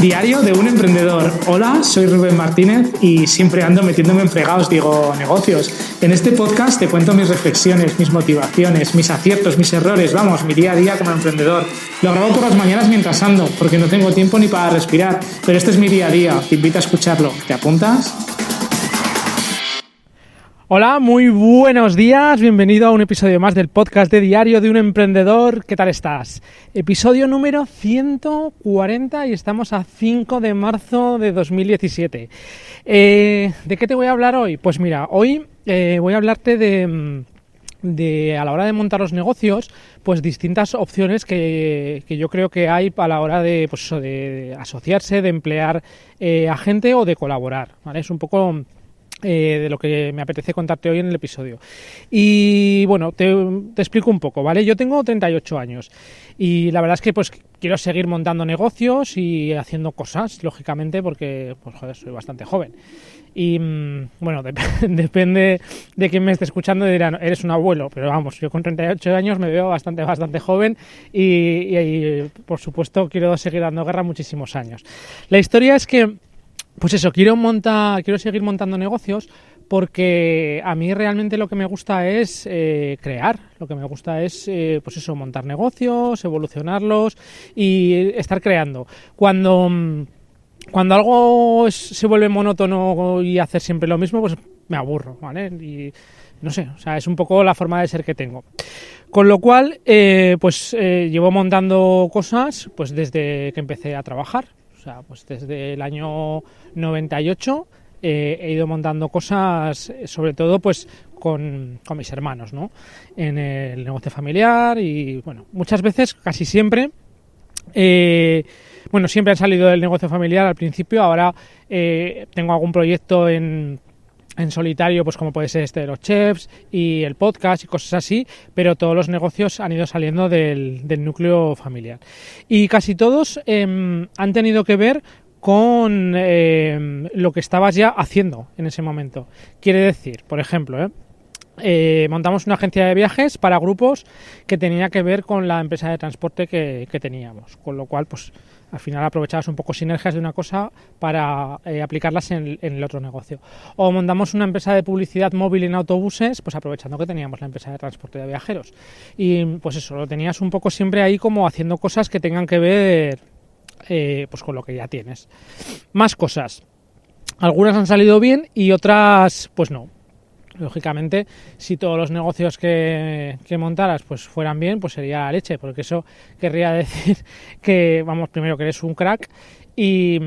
Diario de un emprendedor. Hola, soy Rubén Martínez y siempre ando metiéndome en fregados, negocios. En este podcast te cuento mis reflexiones, mis motivaciones, mis aciertos, mis errores, vamos, mi día a día como emprendedor. Lo grabo por las mañanas mientras ando, porque no tengo tiempo ni para respirar, pero este es mi día a día, te invito a escucharlo. ¿Te apuntas? Hola, muy buenos días, bienvenido a un episodio más del podcast de Diario de un Emprendedor. ¿Qué tal estás? Episodio número 140 y estamos a 5 de marzo de 2017. ¿De qué te voy a hablar hoy? Pues mira, hoy voy a hablarte de a la hora de montar los negocios, pues distintas opciones que yo creo que hay a la hora de, pues eso, de asociarse, de emplear a gente o de colaborar, ¿vale? Es un poco de lo que me apetece contarte hoy en el episodio. Y bueno, te explico un poco, ¿vale? Yo tengo 38 años y la verdad es que pues quiero seguir montando negocios y haciendo cosas, lógicamente, porque pues joder, soy bastante joven. Y bueno, depende de quién me esté escuchando, dirán, eres un abuelo, pero vamos, yo con 38 años me veo bastante joven y por supuesto quiero seguir dando guerra muchísimos años. La historia es que pues eso, quiero seguir montando negocios porque a mí realmente lo que me gusta es crear, lo que me gusta es pues eso, montar negocios, evolucionarlos y estar creando. Cuando algo se vuelve monótono y hacer siempre lo mismo, pues me aburro, ¿vale? Y no sé, o sea, es un poco la forma de ser que tengo. Con lo cual, llevo montando cosas pues desde que empecé a trabajar. O sea, pues desde el año 98 he ido montando cosas, sobre todo pues con mis hermanos, ¿no? En el negocio familiar y bueno, muchas veces, casi siempre, siempre han salido del negocio familiar al principio. Ahora tengo algún proyecto en solitario, pues como puede ser este de los chefs y el podcast y cosas así, pero todos los negocios han ido saliendo del núcleo familiar. Y casi todos han tenido que ver con lo que estabas ya haciendo en ese momento. Quiere decir, por ejemplo, montamos una agencia de viajes para grupos que tenía que ver con la empresa de transporte que teníamos, con lo cual pues al final aprovechabas un poco sinergias de una cosa para aplicarlas en el otro negocio. O montamos una empresa de publicidad móvil en autobuses, pues aprovechando que teníamos la empresa de transporte de viajeros. Y pues eso, lo tenías un poco siempre ahí como haciendo cosas que tengan que ver pues con lo que ya tienes. Más cosas. Algunas han salido bien y otras pues no. Lógicamente, si todos los negocios que montaras pues fueran bien, pues sería la leche, porque eso querría decir que, vamos, primero que eres un crack y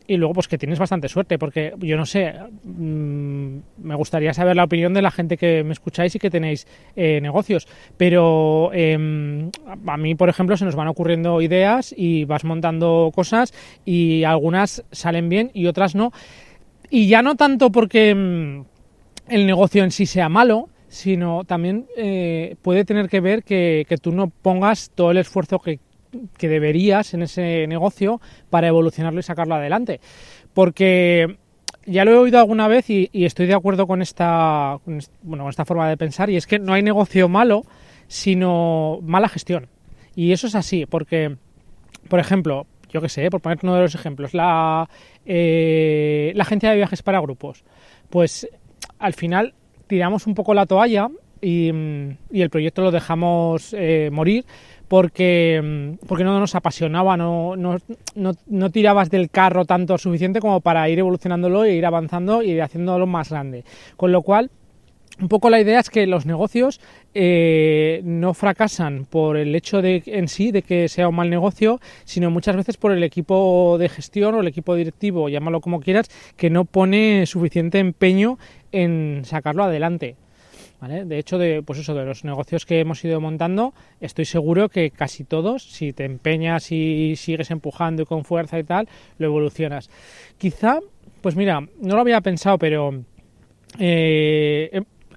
luego pues que tienes bastante suerte, porque yo no sé, me gustaría saber la opinión de la gente que me escucháis y que tenéis negocios, pero a mí, por ejemplo, se nos van ocurriendo ideas y vas montando cosas y algunas salen bien y otras no, y ya no tanto porque el negocio en sí sea malo, sino también puede tener que ver que tú no pongas todo el esfuerzo que deberías en ese negocio para evolucionarlo y sacarlo adelante. Porque ya lo he oído alguna vez y estoy de acuerdo con esta forma de pensar, y es que no hay negocio malo, sino mala gestión. Y eso es así, porque, por ejemplo, yo qué sé, por poner uno de los ejemplos, la agencia de viajes para grupos, pues al final tiramos un poco la toalla y el proyecto lo dejamos morir porque no nos apasionaba, no tirabas del carro tanto suficiente como para ir evolucionándolo e ir avanzando y haciéndolo más grande. Con lo cual, un poco la idea es que los negocios no fracasan por el hecho en sí de que sea un mal negocio, sino muchas veces por el equipo de gestión o el equipo directivo, llámalo como quieras, que no pone suficiente empeño en sacarlo adelante, ¿vale? De hecho, de los negocios que hemos ido montando, estoy seguro que casi todos, si te empeñas y sigues empujando y con fuerza y tal, lo evolucionas. Quizá, pues mira, no lo había pensado, pero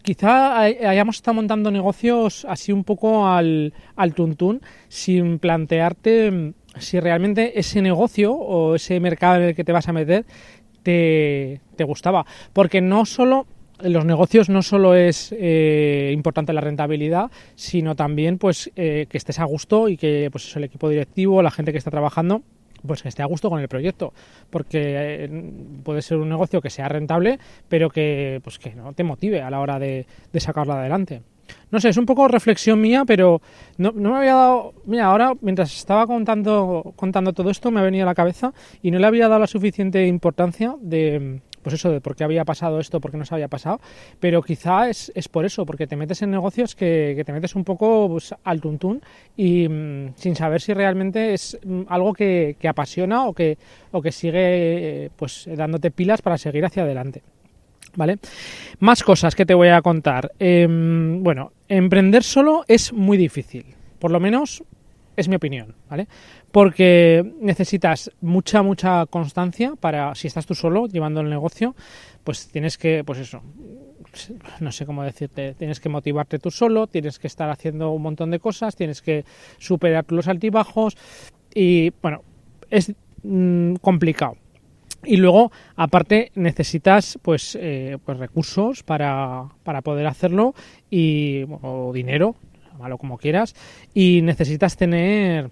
quizá hayamos estado montando negocios así un poco al tuntún, sin plantearte si realmente ese negocio o ese mercado en el que te vas a meter te gustaba. Porque no solo los negocios no solo es importante la rentabilidad, sino también pues que estés a gusto y que pues el equipo directivo, la gente que está trabajando, pues que esté a gusto con el proyecto, porque puede ser un negocio que sea rentable, pero que pues que no te motive a la hora de sacarlo adelante. No sé, es un poco reflexión mía, pero no me había dado... Mira, ahora mientras estaba contando todo esto me ha venido a la cabeza y no le había dado la suficiente importancia de... Pues eso, de por qué había pasado esto, por qué no se había pasado, pero quizá es por eso, porque te metes en negocios que te metes un poco pues, al tuntún y sin saber si realmente es algo que apasiona o que sigue pues dándote pilas para seguir hacia adelante. ¿Vale? Más cosas que te voy a contar. Bueno, emprender solo es muy difícil, por lo menos es mi opinión, ¿vale? Porque necesitas mucha constancia para, si estás tú solo llevando el negocio, pues tienes que, pues eso, no sé cómo decirte, tienes que motivarte tú solo, tienes que estar haciendo un montón de cosas, tienes que superar los altibajos y, bueno, es complicado. Y luego, aparte, necesitas pues recursos para poder hacerlo o dinero, llámalo como quieras, y necesitas tener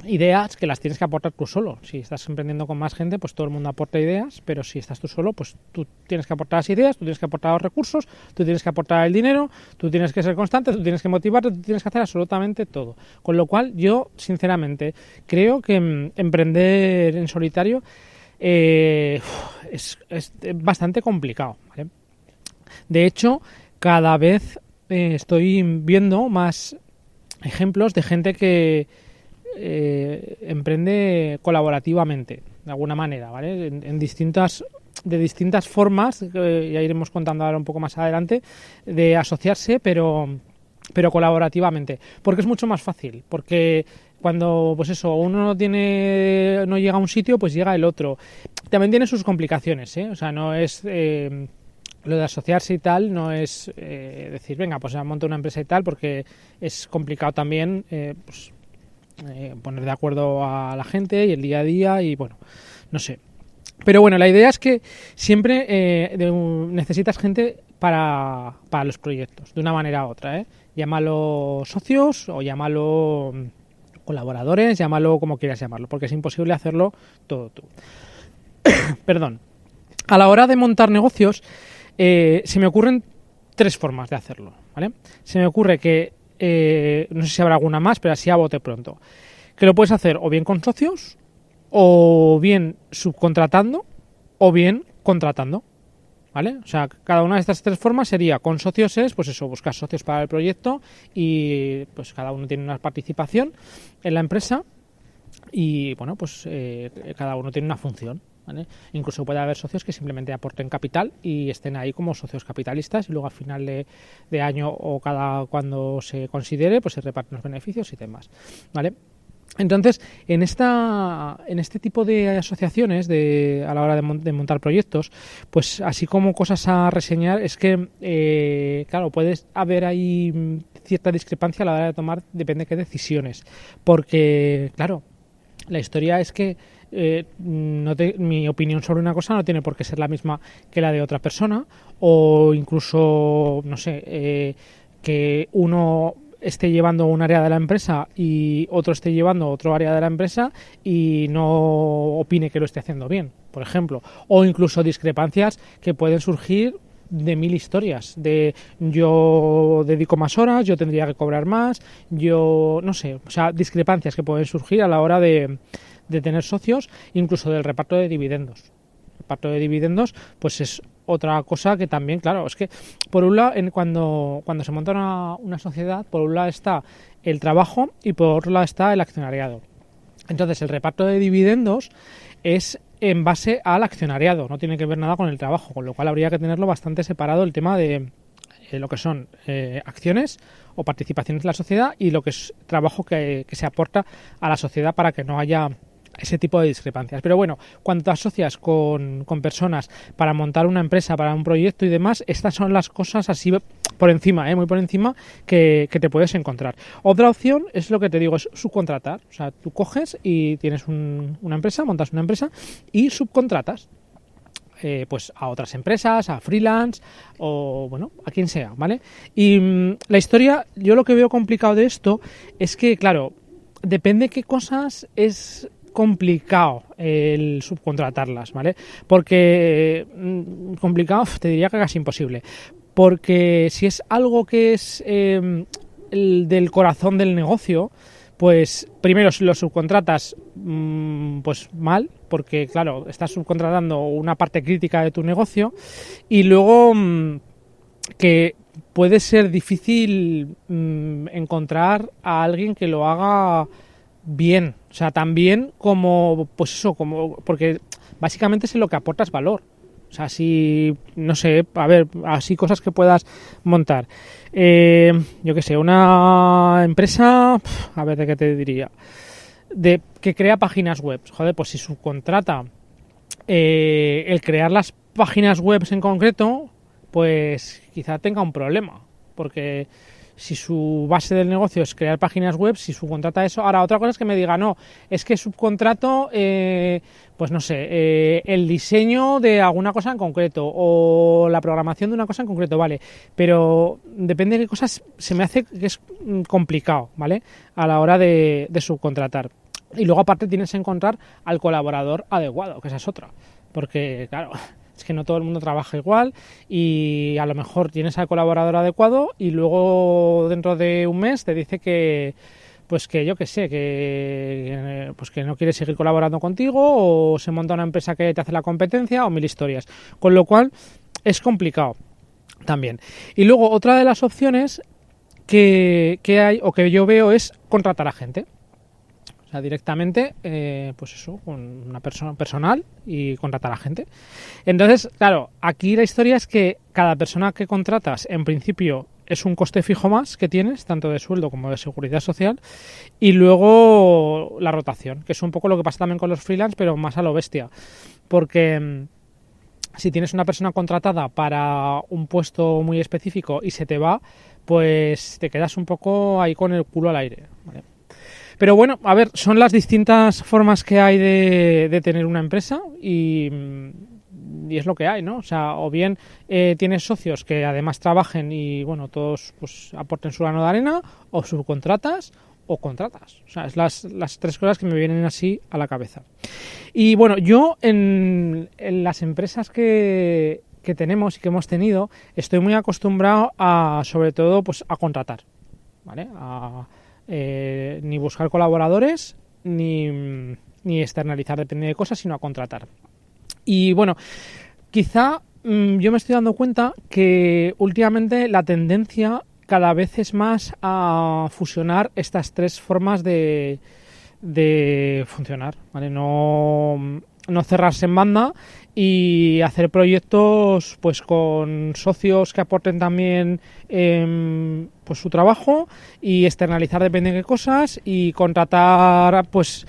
ideas que las tienes que aportar tú solo. Si estás emprendiendo con más gente, pues todo el mundo aporta ideas, pero si estás tú solo, pues tú tienes que aportar las ideas, tú tienes que aportar los recursos, tú tienes que aportar el dinero, tú tienes que ser constante, tú tienes que motivarte, tú tienes que hacer absolutamente todo. Con lo cual, yo, sinceramente, creo que emprender en solitario es bastante complicado, ¿vale? De hecho, cada vez estoy viendo más ejemplos de gente que emprende colaborativamente, de alguna manera, ¿vale? De distintas formas, ya iremos contando ahora un poco más adelante, de asociarse, pero colaborativamente, porque es mucho más fácil, porque cuando pues eso, uno no llega a un sitio, pues llega el otro. También tiene sus complicaciones, ¿eh? O sea, no es lo de asociarse y tal, no es decir, venga, pues monto una empresa y tal, porque es complicado también poner de acuerdo a la gente y el día a día y bueno, no sé. Pero bueno, la idea es que siempre necesitas gente para los proyectos, de una manera u otra, ¿eh? Llámalo socios o llámalo colaboradores, llámalo como quieras llamarlo, porque es imposible hacerlo todo tú. Perdón. A la hora de montar negocios, se me ocurren 3 formas de hacerlo, ¿vale? Se me ocurre que, no sé si habrá alguna más, pero así a bote pronto, que lo puedes hacer o bien con socios, o bien subcontratando, o bien contratando, ¿vale? O sea, cada una de estas 3 formas sería con socios pues eso, buscar socios para el proyecto y pues cada uno tiene una participación en la empresa y bueno, pues cada uno tiene una función, ¿vale? Incluso puede haber socios que simplemente aporten capital y estén ahí como socios capitalistas y luego al final de año o cuando se considere, pues se reparten los beneficios y demás, ¿vale? Entonces, en este tipo de asociaciones a la hora de montar proyectos, pues así como cosas a reseñar es que, claro, puedes haber ahí cierta discrepancia a la hora de tomar, depende de qué decisiones, porque, claro, la historia es que mi opinión sobre una cosa no tiene por qué ser la misma que la de otra persona, o incluso, no sé, que uno esté llevando un área de la empresa y otro esté llevando otro área de la empresa y no opine que lo esté haciendo bien, por ejemplo, o incluso discrepancias que pueden surgir de 1000 historias, de yo dedico más horas, yo tendría que cobrar más, yo no sé, o sea, discrepancias que pueden surgir a la hora de tener socios, incluso del reparto de dividendos. El reparto de dividendos, pues es otra cosa que también, claro, es que por un lado, cuando se monta una sociedad, por un lado está el trabajo y por otro lado está el accionariado. Entonces, el reparto de dividendos es en base al accionariado, no tiene que ver nada con el trabajo, con lo cual habría que tenerlo bastante separado el tema de lo que son acciones o participaciones de la sociedad y lo que es trabajo que se aporta a la sociedad para que no haya ese tipo de discrepancias. Pero bueno, cuando te asocias con personas para montar una empresa, para un proyecto y demás, estas son las cosas así por encima, muy por encima, que te puedes encontrar. Otra opción es lo que te digo, es subcontratar. O sea, tú coges y tienes una empresa, montas una empresa y subcontratas. Pues a otras empresas, a freelance o bueno, a quien sea, ¿vale? Y la historia, yo lo que veo complicado de esto es que, claro, depende qué cosas es complicado el subcontratarlas, ¿vale? Porque complicado, te diría que casi imposible. Porque si es algo que es el del corazón del negocio, pues primero si lo subcontratas pues mal, porque claro, estás subcontratando una parte crítica de tu negocio, y luego que puede ser difícil encontrar a alguien que lo haga bien, o sea, tan bien como, pues eso, como, porque básicamente es en lo que aportas valor. O sea, si, no sé, a ver, así cosas que puedas montar. Yo qué sé, una empresa, a ver, ¿de qué te diría? De que crea páginas web. Joder, pues si subcontrata el crear las páginas web en concreto, pues quizá tenga un problema. Porque si su base del negocio es crear páginas web, si subcontrata eso... Ahora, otra cosa es que me diga, no, es que subcontrato, pues no sé, el diseño de alguna cosa en concreto o la programación de una cosa en concreto, vale. Pero depende de qué cosas, se me hace que es complicado, ¿vale? A la hora de subcontratar. Y luego, aparte, tienes que encontrar al colaborador adecuado, que esa es otra. Porque, claro... Es que no todo el mundo trabaja igual y a lo mejor tienes al colaborador adecuado y luego dentro de un mes te dice que, pues que yo qué sé, pues que no quiere seguir colaborando contigo o se monta una empresa que te hace la competencia o mil historias. Con lo cual es complicado también. Y luego otra de las opciones que hay o que yo veo es contratar a gente. O sea, directamente, pues eso, con una persona personal y contratar a gente. Entonces, claro, aquí la historia es que cada persona que contratas, en principio, es un coste fijo más que tienes, tanto de sueldo como de seguridad social. Y luego la rotación, que es un poco lo que pasa también con los freelance, pero más a lo bestia. Porque si tienes una persona contratada para un puesto muy específico y se te va, pues te quedas un poco ahí con el culo al aire, ¿vale? Pero bueno, a ver, son las distintas formas que hay de tener una empresa y es lo que hay, ¿no? O sea, o bien tienes socios que además trabajen y, bueno, todos pues aporten su grano de arena, o subcontratas o contratas. O sea, es las tres cosas que me vienen así a la cabeza. Y bueno, yo en las empresas que tenemos y que hemos tenido, estoy muy acostumbrado a, sobre todo, pues a contratar, ¿vale? Ni buscar colaboradores ni externalizar, depende de cosas, sino a contratar. Y bueno, quizá yo me estoy dando cuenta que últimamente la tendencia cada vez es más a fusionar estas tres formas de funcionar, ¿vale? No cerrarse en banda y hacer proyectos pues con socios que aporten también pues su trabajo y externalizar depende de qué cosas y contratar pues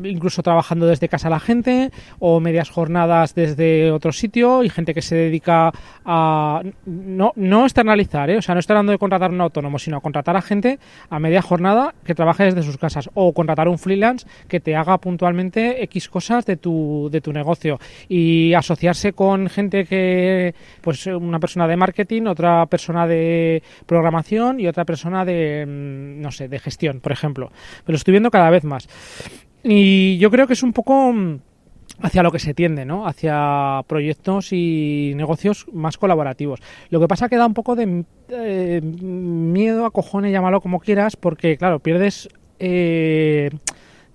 incluso trabajando desde casa la gente o medias jornadas desde otro sitio y gente que se dedica a no externalizar, o sea, no estoy hablando de contratar un autónomo, sino a contratar a gente a media jornada que trabaje desde sus casas o contratar un freelance que te haga puntualmente X cosas de tu negocio y asociarse con gente que, pues una persona de marketing, otra persona de programación y otra persona de, no sé, de gestión, por ejemplo. Pero lo estoy viendo cada vez más. Y yo creo que es un poco hacia lo que se tiende, ¿no? Hacia proyectos y negocios más colaborativos. Lo que pasa que da un poco de miedo, acojones, llámalo como quieras, porque, claro, pierdes de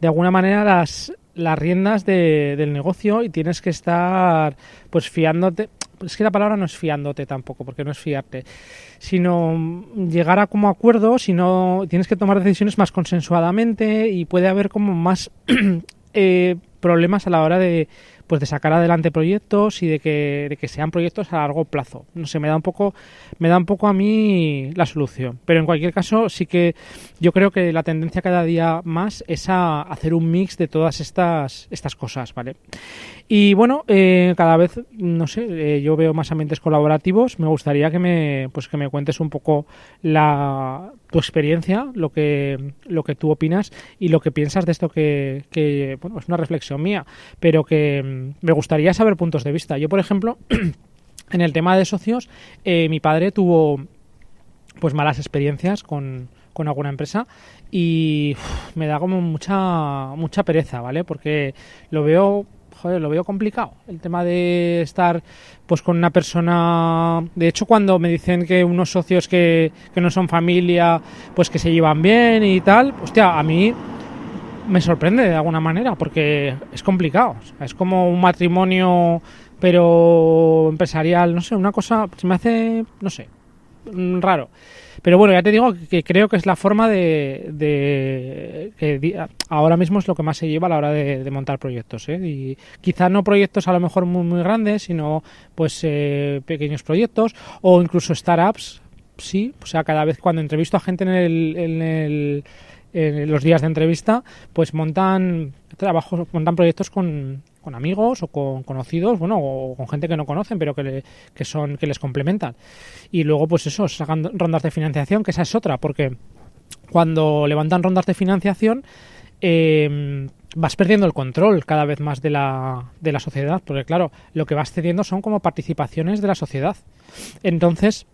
alguna manera las riendas del negocio y tienes que estar, pues, fiándote. Es que la palabra no es fiándote tampoco, porque no es fiarte, sino llegar a como acuerdos, sino tienes que tomar decisiones más consensuadamente y puede haber como más problemas a la hora de sacar adelante proyectos y de que sean proyectos a largo plazo. No sé, me da un poco a mí la solución. Pero en cualquier caso sí que yo creo que la tendencia cada día más es a hacer un mix de todas estas cosas, ¿vale? Y bueno, cada vez, no sé, yo veo más ambientes colaborativos. Me gustaría que me cuentes un poco tu experiencia, lo que tú opinas y lo que piensas de esto que bueno, es una reflexión mía, pero que me gustaría saber puntos de vista. Yo, por ejemplo, en el tema de socios, mi padre tuvo pues malas experiencias con con alguna empresa y me da como mucha pereza, ¿vale? Porque lo veo complicado, el tema de estar pues con una persona. De hecho, cuando me dicen que unos socios que no son familia, pues que se llevan bien y tal, hostia, a mí me sorprende de alguna manera, porque es complicado. O sea, es como un matrimonio, pero empresarial, no sé, una cosa, se me hace, no sé, raro. Pero bueno, ya te digo que creo que es la forma que ahora mismo es lo que más se lleva a la hora de montar proyectos, ¿eh? Y quizá no proyectos a lo mejor muy, muy grandes, sino pues pequeños proyectos o incluso startups, sí. O sea, cada vez cuando entrevisto a gente en los días de entrevista, pues montan proyectos con amigos o con conocidos, bueno, o con gente que no conocen, pero que les complementan. Y luego, pues eso, sacan rondas de financiación, que esa es otra, porque cuando levantan rondas de financiación, vas perdiendo el control cada vez más de la sociedad, porque claro, lo que vas cediendo son como participaciones de la sociedad. Entonces,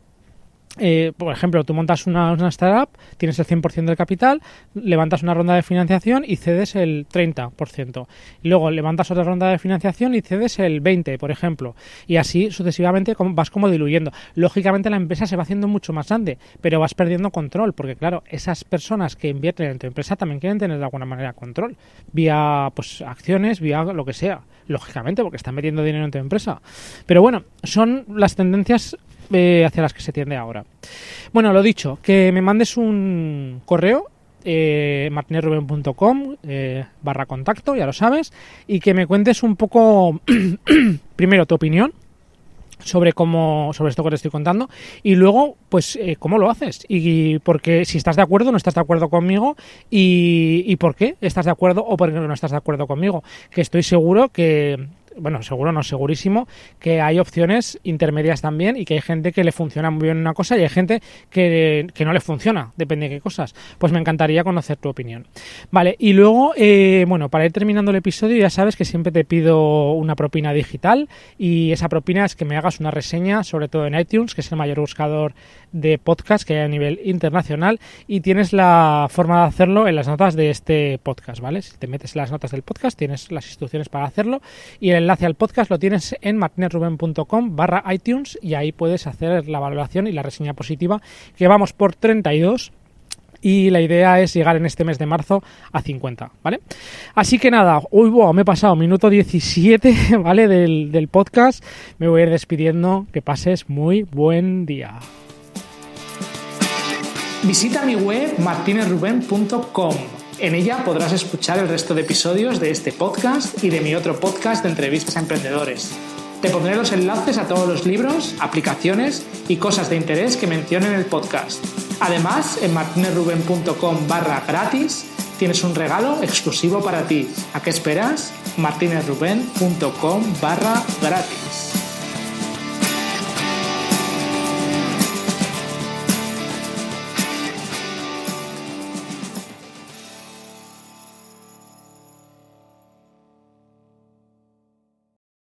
por ejemplo, tú montas una startup, tienes el 100% del capital, levantas una ronda de financiación y cedes el 30%. Y luego levantas otra ronda de financiación y cedes el 20%, por ejemplo. Y así sucesivamente vas como diluyendo. Lógicamente la empresa se va haciendo mucho más grande, pero vas perdiendo control, porque claro, esas personas que invierten en tu empresa también quieren tener de alguna manera control, vía pues acciones, vía lo que sea. Lógicamente, porque están metiendo dinero en tu empresa. Pero bueno, son las tendencias hacia las que se tiende ahora. Bueno, lo dicho, que me mandes un correo, martinezruben.com /contacto, ya lo sabes, y que me cuentes un poco primero tu opinión sobre esto que te estoy contando, y luego pues cómo lo haces y por qué, si estás de acuerdo o no estás de acuerdo conmigo, y por qué estás de acuerdo o por qué no estás de acuerdo conmigo, que estoy seguro que, bueno, seguro no, segurísimo, que hay opciones intermedias también y que hay gente que le funciona muy bien una cosa y hay gente que no le funciona, depende de qué cosas. Pues me encantaría conocer tu opinión. Vale, y luego, bueno, para ir terminando el episodio, ya sabes que siempre te pido una propina digital, y esa propina es que me hagas una reseña, sobre todo en iTunes, que es el mayor buscador de podcast que hay a nivel internacional, y tienes la forma de hacerlo en las notas de este podcast, ¿vale? Si te metes en las notas del podcast, tienes las instrucciones para hacerlo, y el enlace al podcast lo tienes en martinezruben.com /iTunes, y ahí puedes hacer la valoración y la reseña positiva, que vamos por 32, y la idea es llegar en este mes de marzo a 50, ¿vale? Así que nada, me he pasado minuto 17, ¿vale? Del podcast. Me voy a ir despidiendo. Que pases muy buen día. Visita mi web martinezruben.com. En ella podrás escuchar el resto de episodios de este podcast y de mi otro podcast de entrevistas a emprendedores. Te pondré los enlaces a todos los libros, aplicaciones y cosas de interés que menciono en el podcast. Además, en martinezruben.com /gratis tienes un regalo exclusivo para ti. ¿A qué esperas? martinezruben.com /gratis.